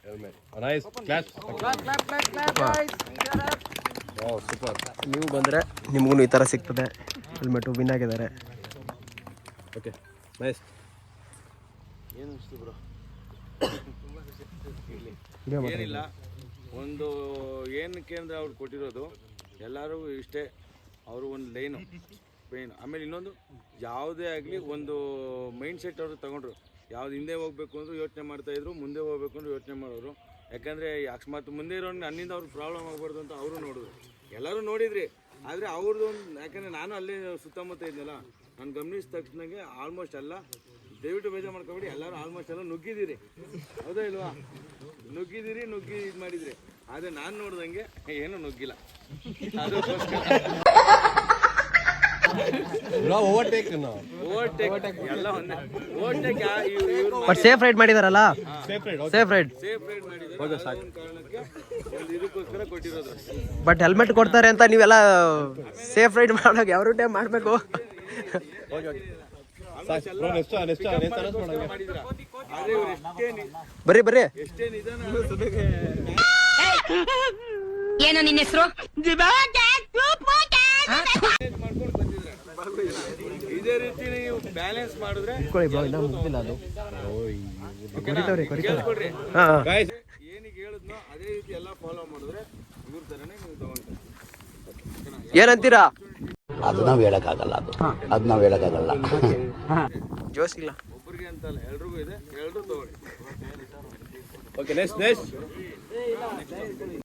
Helmet nice clap guys. Wow super. ನೀವು ಬಂದರೆ ನಿಮಗೂ ಈ ಥರ ಸಿಗ್ತದೆ. ಹೆಲ್ಮೆಟು ವಿನ್ ಆಗಿದ್ದಾರೆ. Okay nice. ಏನು ಅನಿಸ್ತು ಬ್ರೋ? ಏನಿಲ್ಲ, ಒಂದು ಏನಕ್ಕೆ ಅಂದರೆ ಅವ್ರು ಕೊಟ್ಟಿರೋದು ಎಲ್ಲರೂ ಇಷ್ಟೇ. ಅವರು ಒಂದು ಲೈನು ಮೇನ್. ಆಮೇಲೆ ಇನ್ನೊಂದು ಯಾವುದೇ ಆಗಲಿ ಒಂದು ಮೈಂಡ್ ಸೆಟ್ ಅವರು ತಗೊಂಡ್ರು. ಯಾವ್ದು ಹಿಂದೆ ಹೋಗ್ಬೇಕು ಅಂದರೂ ಯೋಚನೆ ಮಾಡ್ತಾಯಿದ್ರು, ಮುಂದೆ ಹೋಗ್ಬೇಕು ಅಂದರೂ ಯೋಚನೆ ಮಾಡೋರು. ಯಾಕಂದರೆ ಅಕಸ್ಮಾತ್ ಮುಂದೆ ಇರೋನು ನನ್ನಿಂದ ಅವ್ರಿಗೆ ಪ್ರಾಬ್ಲಮ್ ಆಗಬಾರ್ದು ಅಂತ ಅವರು ನೋಡಿದ್ರು. ಎಲ್ಲರೂ ನೋಡಿದ್ರಿ, ಆದರೆ ಅವ್ರದ್ದು ಒಂದು, ಯಾಕಂದರೆ ನಾನು ಅಲ್ಲೇ ಸುತ್ತಮುತ್ತ ಇದ್ನಲ್ಲ, ನಾನು ಗಮನಿಸಿದ ತಕ್ಷಣಗೆ ಆಲ್ಮೋಸ್ಟ್ ಎಲ್ಲ, ದಯವಿಟ್ಟು ಬೇಜಾರು ಮಾಡ್ಕೊಬೇಡಿ, ಎಲ್ಲರೂ ಆಲ್ಮೋಸ್ಟ್ ಎಲ್ಲ ನುಗ್ಗಿದ್ದೀರಿ, ಹೌದಾ ಇಲ್ವಾ? ನುಗ್ಗಿ ಇದು ಮಾಡಿದ್ರಿ. ಆದರೆ ನಾನು ನೋಡ್ದಂಗೆ ಏನೂ ನುಗ್ಗಿಲ್ಲ. ಅದಕ್ಕೋಸ್ಕರ ಓವರ್ಟೇಕ್ ಎಲ್ಲ ಒಂದೇ ಓವರ್ಟೇಕ್. ಬಟ್ ಸೇಫ್ ರೈಡ್ ಮಾಡಿದಾರಲ್ಲ, ಸೇಫ್ ರೈಡ್ ಮಾಡಿದ್ದಾರೆ. ಒಂದು ಕಾರಣಕ್ಕೆ ಒಂದು ಇದಕ್ಕೋಸ್ಕರ ಕೊಟ್ಟಿರೋದು. ಬಟ್ ಹೆಲ್ಮೆಟ್ ಕೊಡ್ತಾರೆ ಅಂತ ನೀವೆಲ್ಲ ಸೇಫ್ ರೈಡ್ ಮಾಡೋಕೆ ಯಾವ ಟೈಮ್ ಮಾಡಬೇಕು. ಬರ್ರಿ ಎಷ್ಟೇ ನಿಧಾನ ಏನೋ ನಿನ್ನ ಹೆಸರು? ಮಾಡ್ಕೊಂಡು ಬಂದಿದ್ರೆ ಇದೇ ರೀತಿ ನೀವು ಬ್ಯಾಲೆನ್ಸ್ ಮಾಡಿದ್ರೆ ಕೇಳಿಸ್ಕೊಡ್ರಿ. ಏನಿಗೆ ಹೇಳಿದ್ನೋ ಅದೇ ರೀತಿ ಎಲ್ಲ ಫಾಲೋ ಮಾಡಿದ್ರೆ ಇವ್ರ ತರನೇ ನೀವು ತಗೊಂಡ್ರೆ. ಏನಂತೀರಾ? ಅದು ನಾವು ಹೇಳಕ್ಕಾಗಲ್ಲ, ಅದು ನಾವು ಹೇಳಕ್ಕಾಗಲ್ಲ. ಜೋಸ್ ಇಲ್ಲ, ಒಬ್ಬರಿಗೆ ಅಂತಲ್ಲ, ಎಲ್ರಿಗೂ ಇದೆ, ಎಲ್ರೂ ತಗೊಳ್ಳಿ. Okay next